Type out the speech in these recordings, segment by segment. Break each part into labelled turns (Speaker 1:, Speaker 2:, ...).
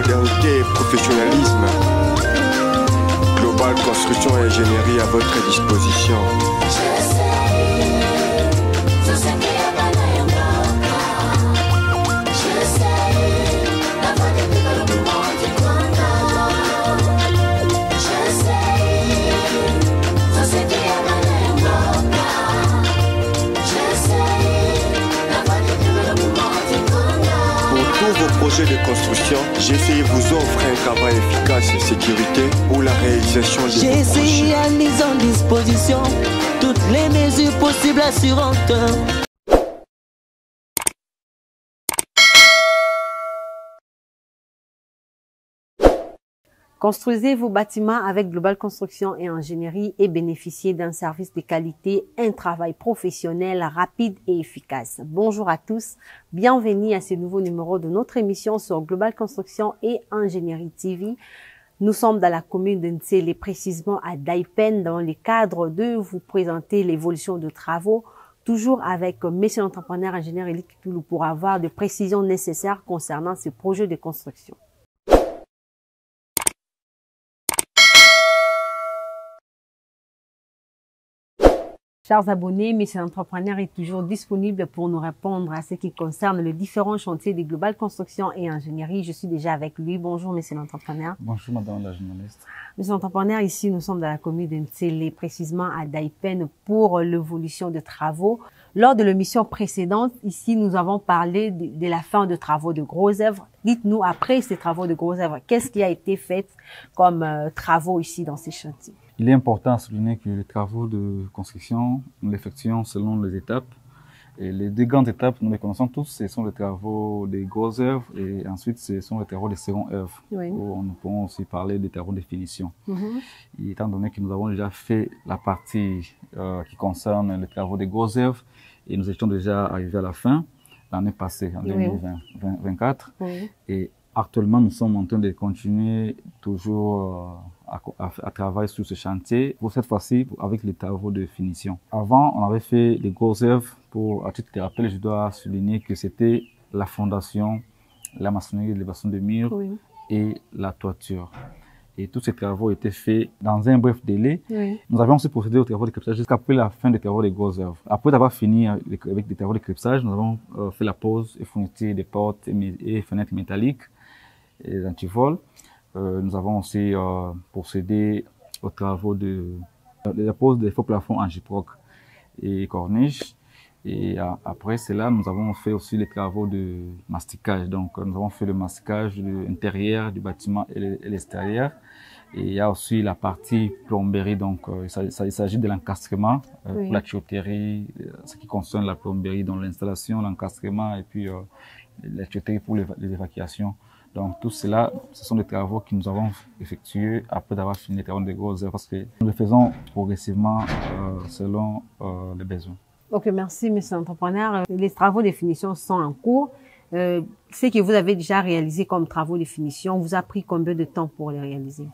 Speaker 1: modernité et professionnalisme. Global Construction et Ingénierie à votre disposition. Pour vos projets de construction, GCI vous offre un travail efficace et sécurité pour la réalisation de vos projets.
Speaker 2: GCI a mis en disposition toutes les mesures possibles assurantes.
Speaker 3: Construisez vos bâtiments avec Global Construction et Ingénierie et bénéficiez d'un service de qualité, un travail professionnel, rapide et efficace. Bonjour à tous, bienvenue à ce nouveau numéro de notre émission sur Global Construction et Ingénierie TV. Nous sommes dans la commune de Ntsélé, précisément à Daipen, dans le cadre de vous présenter l'évolution de travaux, toujours avec Monsieur l'entrepreneur ingénieur Elie Kitulu pour avoir des précisions nécessaires concernant ce projet de construction. Chers abonnés, Monsieur l'entrepreneur est toujours disponible pour nous répondre à ce qui concerne les différents chantiers de Global Construction et Ingénierie. Je suis déjà avec lui. Bonjour, Monsieur l'entrepreneur.
Speaker 4: Bonjour, Madame la journaliste.
Speaker 3: Monsieur l'entrepreneur, ici, nous sommes dans la commune de Ntsélé, précisément à Daipen, pour l'évolution de travaux. Lors de l'émission précédente, ici, nous avons parlé de la fin de travaux de gros œuvres. Dites-nous, après ces travaux de gros œuvres, qu'est-ce qui a été fait comme travaux ici dans ces chantiers?
Speaker 4: Il est important de souligner que les travaux de construction, nous les effectuons selon les étapes. Et les deux grandes étapes, nous les connaissons tous, ce sont les travaux des grosses œuvres et ensuite ce sont les travaux des secondes œuvres. Oui. Où nous pouvons aussi parler des travaux de finition. Et étant donné que nous avons déjà fait la partie qui concerne les travaux des grosses œuvres et nous étions déjà arrivés à la fin l'année passée, en 2024. Et actuellement, nous sommes en train de continuer toujours à travailler sur ce chantier, pour cette fois-ci avec les travaux de finition. Avant, on avait fait les grosses œuvres. À titre de rappel, je dois souligner que c'était la fondation, la maçonnerie, l'élévation de murs et la toiture. Et tous ces travaux étaient faits dans un bref délai. Nous avions aussi procédé aux travaux de crépissage jusqu'après la fin des travaux des grosses œuvres. Après avoir fini avec les travaux de crépissage, nous avons fait la pose et fourniture des portes et fenêtres métalliques et des antivols. Nous avons aussi procédé aux travaux de la pose des faux plafonds en gyproc et corniche. Et après cela, nous avons fait aussi les travaux de masticage. Donc, nous avons fait le masticage de l'intérieur du bâtiment et l'extérieur. Et il y a aussi la partie plomberie. Donc, il s'agit de l'encastrement pour la tuyauterie, ce qui concerne la plomberie, donc l'installation, l'encastrement et puis la tuyauterie pour les évacuations. Donc tout cela, ce sont des travaux que nous avons effectués après d'avoir fini les travaux de grosses œuvres parce que nous les faisons progressivement selon les besoins.
Speaker 3: Ok, merci Monsieur l'entrepreneur. Les travaux de finition sont en cours. Ce que vous avez déjà réalisé comme travaux de finition, vous a pris combien de temps pour les réaliser?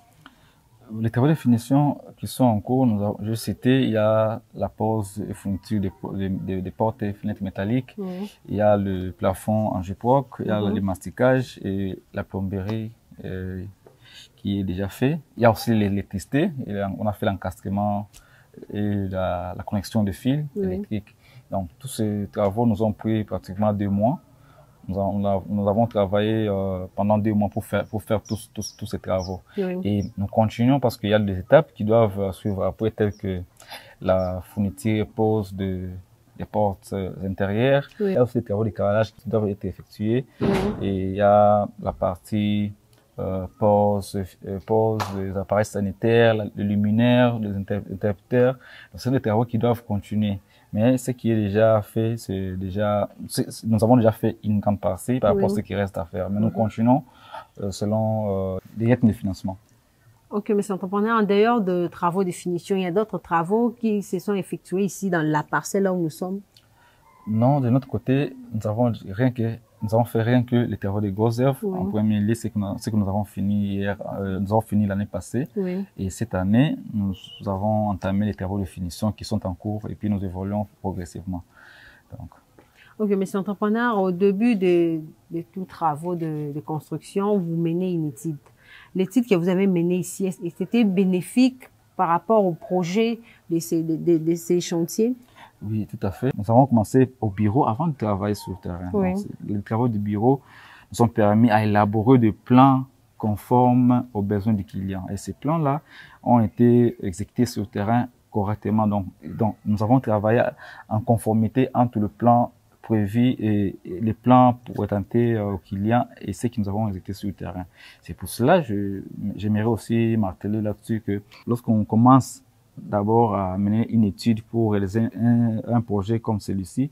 Speaker 4: Les travaux de finition qui sont en cours, je citais, il y a la pose et fourniture des portes et fenêtres métalliques, il y a le plafond en gyproc, il y a le masticage et la plomberie qui est déjà fait. Il y a aussi l'électricité, on a fait l'encastrement et la connexion de fils électriques. Donc tous ces travaux nous ont pris pratiquement 2 mois. Nous avons travaillé pendant 2 mois pour faire tous ces travaux. Et nous continuons parce qu'il y a des étapes qui doivent suivre après, telles que la fourniture et pose des portes intérieures. Il y a aussi des travaux de carrelage qui doivent être effectués. Et il y a la partie pose des appareils sanitaires, les luminaires, les interrupteurs. Ce sont des travaux qui doivent continuer. Mais ce qui est déjà fait, nous avons déjà fait une grande partie par rapport à ce qui reste à faire. Mais nous continuons selon les rythmes de financement.
Speaker 3: Ok, monsieur l'entrepreneur, en dehors de travaux de finition, il y a d'autres travaux qui se sont effectués ici dans la parcelle là où nous sommes?
Speaker 4: Non, de notre côté, nous avons fait rien que les travaux de grosses œuvres. En premier lieu, c'est que nous avons fini hier, nous avons fini l'année passée. Et cette année, nous avons entamé les travaux de finition qui sont en cours et puis nous évoluons progressivement. Donc.
Speaker 3: Ok, mais c'est entrepreneur, au début de tous travaux de construction, vous menez une étude. L'étude que vous avez menée ici, c'était bénéfique par rapport au projet de ces chantiers?
Speaker 4: Oui, tout à fait. Nous avons commencé au bureau avant de travailler sur le terrain.
Speaker 3: Oui.
Speaker 4: Donc, les travaux du bureau nous ont permis à élaborer des plans conformes aux besoins du client. Et ces plans-là ont été exécutés sur le terrain correctement. Donc, nous avons travaillé en conformité entre le plan prévu et les plans présentés aux clients et ceux que nous avons exécutés sur le terrain. C'est pour cela que j'aimerais aussi marteler là-dessus que lorsqu'on commence d'abord à mener une étude pour réaliser un projet comme celui-ci,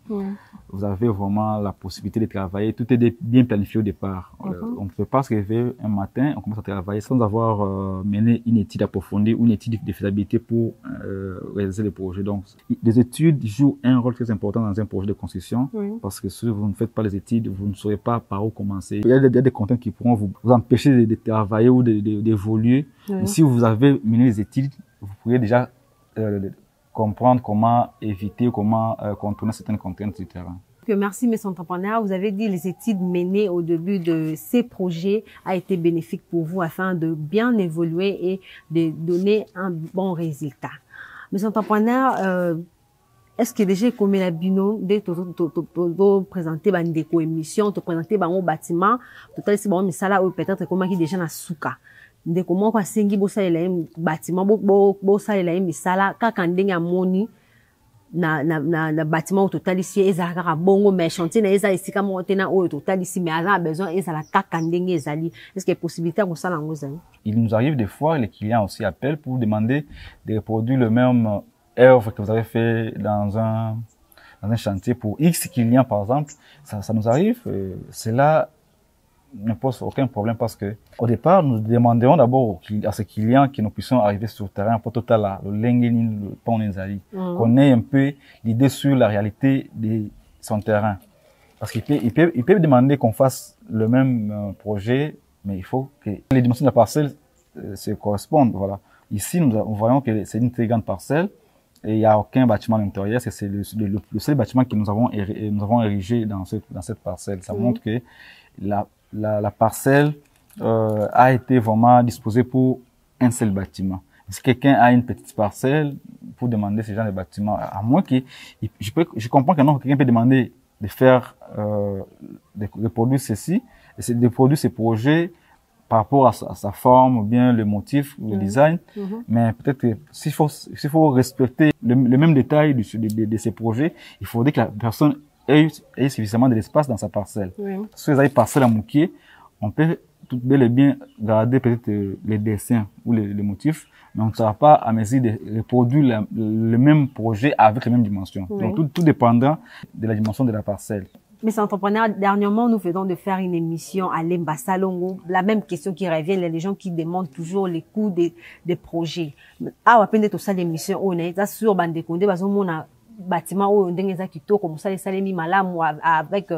Speaker 4: vous avez vraiment la possibilité de travailler. Tout est bien planifié au départ. On ne peut pas se réveiller un matin, on commence à travailler sans avoir mené une étude approfondie ou une étude de faisabilité pour réaliser le projet. Donc, les études jouent un rôle très important dans un projet de construction parce que si vous ne faites pas les études, vous ne saurez pas par où commencer. Il y a des contraintes qui pourront vous empêcher de travailler ou d'évoluer. Mais si vous avez mené les études, vous pourriez déjà comprendre comment éviter, comment contourner certaines contraintes du terrain.
Speaker 3: Merci, mes entrepreneurs. Vous avez dit les études menées au début de ces projets a été bénéfique pour vous afin de bien évoluer et de donner un bon résultat. Mes entrepreneurs, est-ce que déjà comme la binôme de présenter une déco émission, te présenter un bâtiment, total c'est bon mais ça là peut-être comment qui déjà na souka. Ndeko moko asengi bosalela ye bâtiment bosalela ye misala kaka ndenge amoni na bâtiment au total ici ezalaka ka bongo mais chantier na eza esika moko te na oyo total ici mais aza besoin ezala kaka ndenge ezali. Est-ce qu'il y a possibilité de kosala ngo ezali? Il
Speaker 4: nous arrive des fois les clients aussi appellent pour demander de reproduire le même œuvre que vous avez fait dans un chantier pour X clients par exemple. Ça nous arrive, cela ne pose aucun problème parce que au départ nous demanderons d'abord à ces clients que nous puissions arriver sur le terrain pour total le lengeni le pont Nzali qu'on ait un peu l'idée sur la réalité de son terrain parce qu'il peut demander qu'on fasse le même projet mais il faut que les dimensions de la parcelle se correspondent. Voilà, ici nous voyons que c'est une très grande parcelle et il n'y a aucun bâtiment à l'intérieur, c'est le seul bâtiment que nous avons érigé dans cette parcelle. Ça montre que la parcelle a été vraiment disposée pour un seul bâtiment. Si quelqu'un a une petite parcelle pour demander ce genre de bâtiment, à moins que je comprends que non, quelqu'un peut demander de faire de produire ceci, et de produire ces projets par rapport à sa forme ou bien le motif ou le design, mais peut-être que s'il faut respecter le même détail de ces projets, il faudrait que la personne ait suffisamment de l'espace dans sa parcelle. Si vous avez une parcelle à Moukié, on peut tout bel et bien garder peut-être les dessins ou les motifs, mais on ne sera pas à mesure de reproduire le même projet avec les mêmes dimensions. Donc tout dépendra de la dimension de la parcelle.
Speaker 3: Mes entrepreneurs, dernièrement, nous venons de faire une émission à Lemba Salongo. La même question qui revient, les gens qui demandent toujours les coûts des projets. Ah, à peine tout ça l'émission, on est sur bande de condé, parce qu'on a bâtiment où on a quitté comme ça les salami malamu avec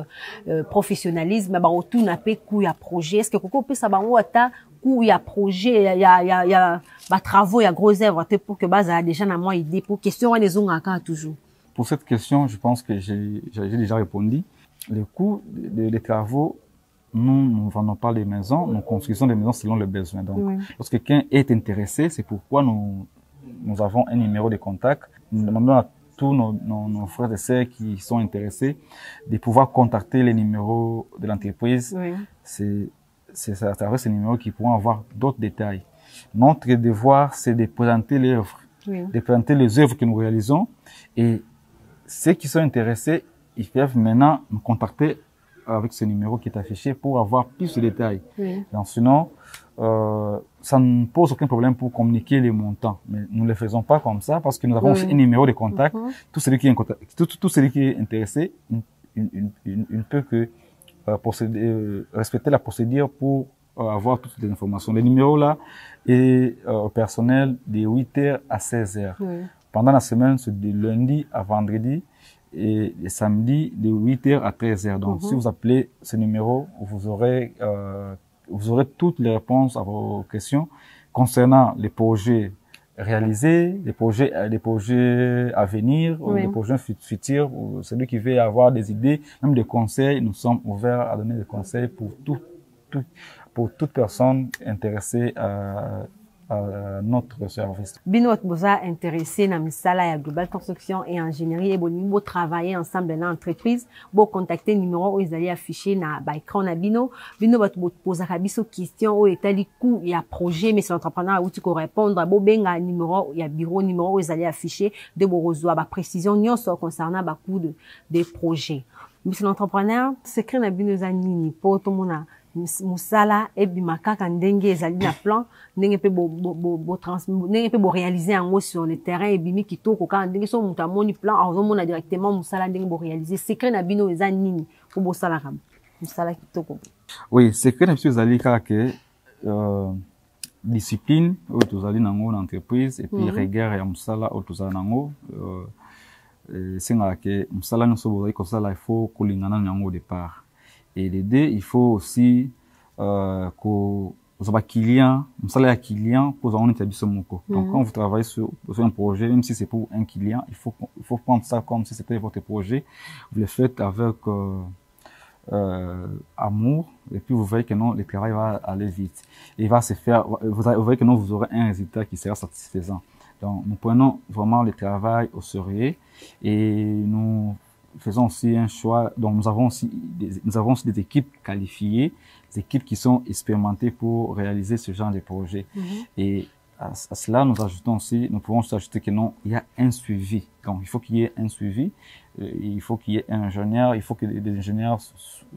Speaker 3: professionnalisme, bah autour n'a pas coût à projet. Est-ce que coco peut ça bah ou ata coût à projet, il y a bah travaux, il y a gros œuvres pour que base a déjà na moi idée pour question les ont encore toujours.
Speaker 4: Pour cette question, je pense que j'ai déjà répondu. Les coûts des travaux, nous ne vendons pas les maisons, nous construisons des maisons selon les besoins. Donc, lorsque quelqu'un est intéressé, c'est pourquoi nous avons un numéro de contact. Nous demandons à tous nos frères et sœurs qui sont intéressés de pouvoir contacter les numéros de l'entreprise. C'est à travers ces numéros qu'ils pourront avoir d'autres détails. Notre devoir, c'est de présenter les œuvres, de présenter les œuvres que nous réalisons. Et ceux qui sont intéressés, ils peuvent maintenant nous contacter avec ce numéro qui est affiché pour avoir plus de détails. Donc sinon, ça ne pose aucun problème pour communiquer les montants. Mais nous ne le faisons pas comme ça parce que nous avons aussi un numéro de contact. Tout celui qui est intéressé, il ne peut que respecter la procédure pour avoir toutes les informations. Le numéro là est au personnel de 8h à 16h. Pendant la semaine, c'est de lundi à vendredi. Et les samedis de 8h à 13h. Donc, si vous appelez ce numéro, vous aurez toutes les réponses à vos questions concernant les projets réaliser des projets à venir, ou des projets futurs, ou celui qui veut avoir des idées, même des conseils. Nous sommes ouverts à donner des conseils pour pour toute personne intéressée à notre service.
Speaker 3: Bino boza intéressé na misala ya Global Construction et Ingénierie et bo travailler ensemble dans l'entreprise, bo contacter numéro où ils allaient afficher na ba écran na bino bo poser biso question ou etali coût ya projet mais c'est l'entrepreneur où tu ko répondre bo benga numéro ya bureau numéro où ils allaient afficher de bo rezoa ba précision nyonso concernant ba coût des projets. Mais c'est l'entrepreneur secret na bino za nini po to mona musala ebimaka kaka ndenge ezali na plan ndenge pe ndenge pe réaliser yango sur le terrain ebimi kitoko kaka ndenge so mutu amoni plan azomona directement musala ndenge réaliser secret na bino eza nini po bosala kama musala kitoko.
Speaker 4: Oui, secret na biso ezali kaka ke discipline oyo tozali nango na entreprise et puis rigueur ya musala oyo tozali nango esengaka ke musala nyonso bozali kosala il faut kolingana nango au départ. Et les deux, il faut aussi que vous avez client, vous savez un client pour avoir un établissement moko. Donc quand vous travaillez sur un projet, même si c'est pour un client, il faut prendre ça comme si c'était votre projet. Vous le faites avec amour et puis vous voyez que non, le travail va aller vite. Et il va se faire. Vous voyez que non, vous aurez un résultat qui sera satisfaisant. Donc nous prenons vraiment le travail au sérieux et nous faisons aussi un choix. Donc nous avons aussi des équipes qualifiées, des équipes qui sont expérimentées pour réaliser ce genre de projet. Et à cela, nous ajoutons aussi, nous pouvons ajouter que non, il y a un suivi. Donc il faut qu'il y ait un suivi, il faut qu'il y ait un ingénieur, il faut que les ingénieurs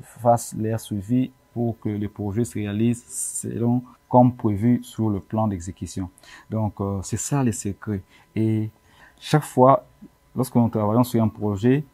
Speaker 4: fassent leur suivi pour que le projet se réalise selon comme prévu sur le plan d'exécution. Donc c'est ça le secret. Et chaque fois, lorsque nous travaillons sur un projet,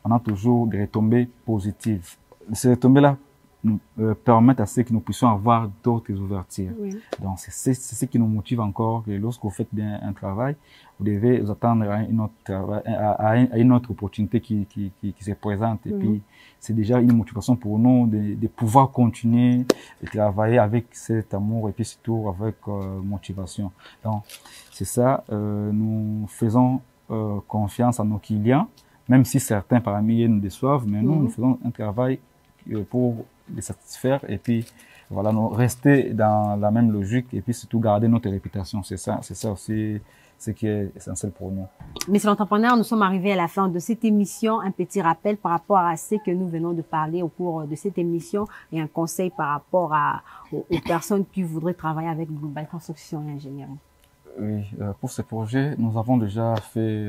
Speaker 4: on a toujours des retombées positives. Ces retombées-là nous permettent à ce que nous puissions avoir d'autres ouvertures. Donc, c'est ce qui nous motive encore que lorsque vous faites bien un travail, vous devez vous attendre à une autre travail, à une autre opportunité qui se présente. Et puis, c'est déjà une motivation pour nous de pouvoir continuer de travailler avec cet amour et puis surtout avec motivation. Donc, c'est ça, nous faisons confiance à nos clients. Même si certains parmi eux nous déçoivent, mais nous faisons un travail pour les satisfaire et puis voilà, nous rester dans la même logique et puis surtout garder notre réputation. C'est ça aussi ce qui est essentiel pour nous.
Speaker 3: Monsieur l'entrepreneur, nous sommes arrivés à la fin de cette émission. Un petit rappel par rapport à ce que nous venons de parler au cours de cette émission et un conseil par rapport aux personnes qui voudraient travailler avec Global Construction et Ingénierie.
Speaker 4: Oui, pour ce projet, nous avons déjà fait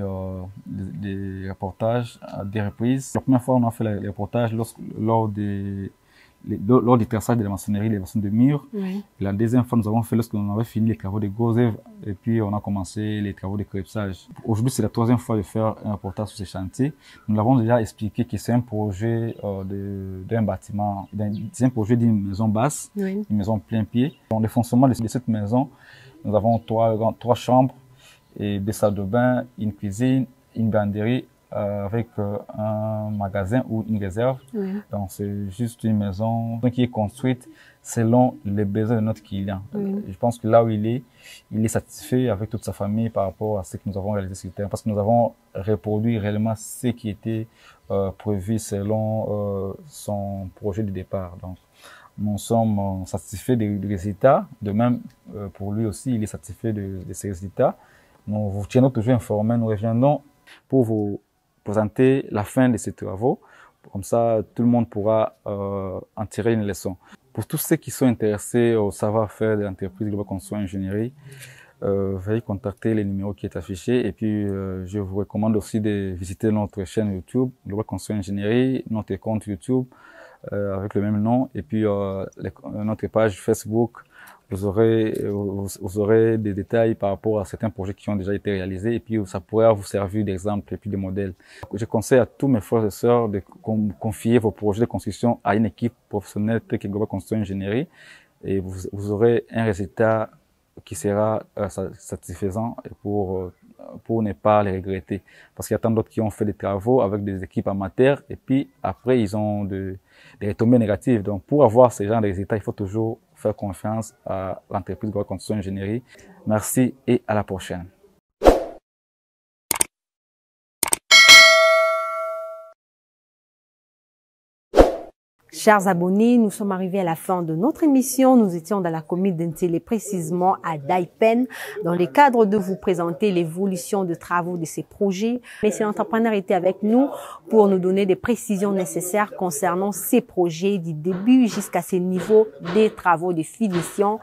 Speaker 4: des reportages à des reprises. La première fois, on a fait les reportages lors du perçage de la maçonnerie, les maçons de murs. Et la deuxième fois, nous avons fait lorsqu'on avait fini les travaux de gros œuvres et puis on a commencé les travaux de crépissage. Aujourd'hui, c'est la troisième fois de faire un reportage sur ces chantiers. Nous l'avons déjà expliqué que c'est un projet d'un bâtiment, c'est un projet d'une maison basse, une maison plein pied. Dans le fonctionnement de cette maison, nous avons trois chambres et des salles de bain, une cuisine, une buanderie avec un magasin ou une réserve. Donc c'est juste une maison qui est construite selon les besoins de notre client. Je pense que là où il est satisfait avec toute sa famille par rapport à ce que nous avons réalisé sur le terrain parce que nous avons reproduit réellement ce qui était prévu selon son projet de départ. Donc nous sommes satisfaits des résultats. De même, pour lui aussi, il est satisfait de ces résultats. Nous vous tiendrons toujours informés. Nous reviendrons pour vous présenter la fin de ces travaux. Comme ça, tout le monde pourra en tirer une leçon. Pour tous ceux qui sont intéressés au savoir-faire de l'entreprise Global Construction Ingénierie, veuillez contacter les numéros qui est affiché. Et puis, je vous recommande aussi de visiter notre chaîne YouTube, Global Construction Ingénierie, notre compte YouTube, avec le même nom et puis notre page Facebook. Vous aurez des détails par rapport à certains projets qui ont déjà été réalisés et puis ça pourrait vous servir d'exemple et puis de modèle. Je conseille à tous mes frères et sœurs de confier vos projets de construction à une équipe professionnelle telle que Global Construction Ingénierie et vous aurez un résultat qui sera satisfaisant pour ne pas les regretter. Parce qu'il y a tant d'autres qui ont fait des travaux avec des équipes amateurs et puis après ils ont des retombées négatives. Donc pour avoir ce genre de résultats, il faut toujours faire confiance à l'entreprise Global Construction Ingénierie. Merci et à la prochaine.
Speaker 3: Chers abonnés, nous sommes arrivés à la fin de notre émission. Nous étions dans la commune d'Entélé, précisément à Daipen, dans le cadre de vous présenter l'évolution de travaux de ces projets. Monsieur l'entrepreneur était avec nous pour nous donner des précisions nécessaires concernant ces projets du début jusqu'à ce niveau des travaux de finition.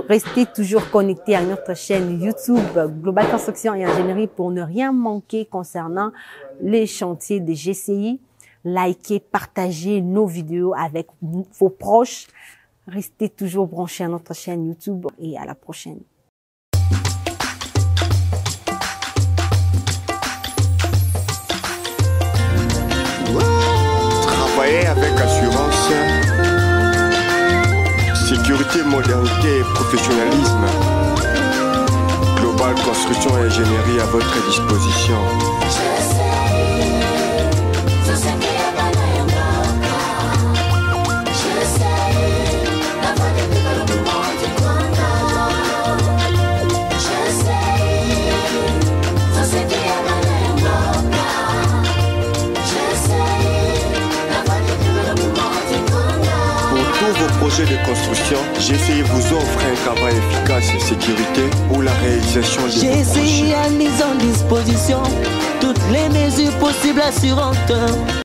Speaker 3: Restez toujours connectés à notre chaîne YouTube Global Construction et Ingénierie pour ne rien manquer concernant les chantiers de GCI. Likez, partagez nos vidéos avec vos proches. Restez toujours branchés à notre chaîne YouTube et à la prochaine.
Speaker 1: Travailler avec assurance, sécurité, modernité et professionnalisme. Global Construction et Ingénierie à votre disposition. Vos projets de construction, GCI vous offre un travail efficace et sécurité pour la réalisation de vos projets.
Speaker 2: GCI a mis en disposition toutes les mesures possibles assurantes.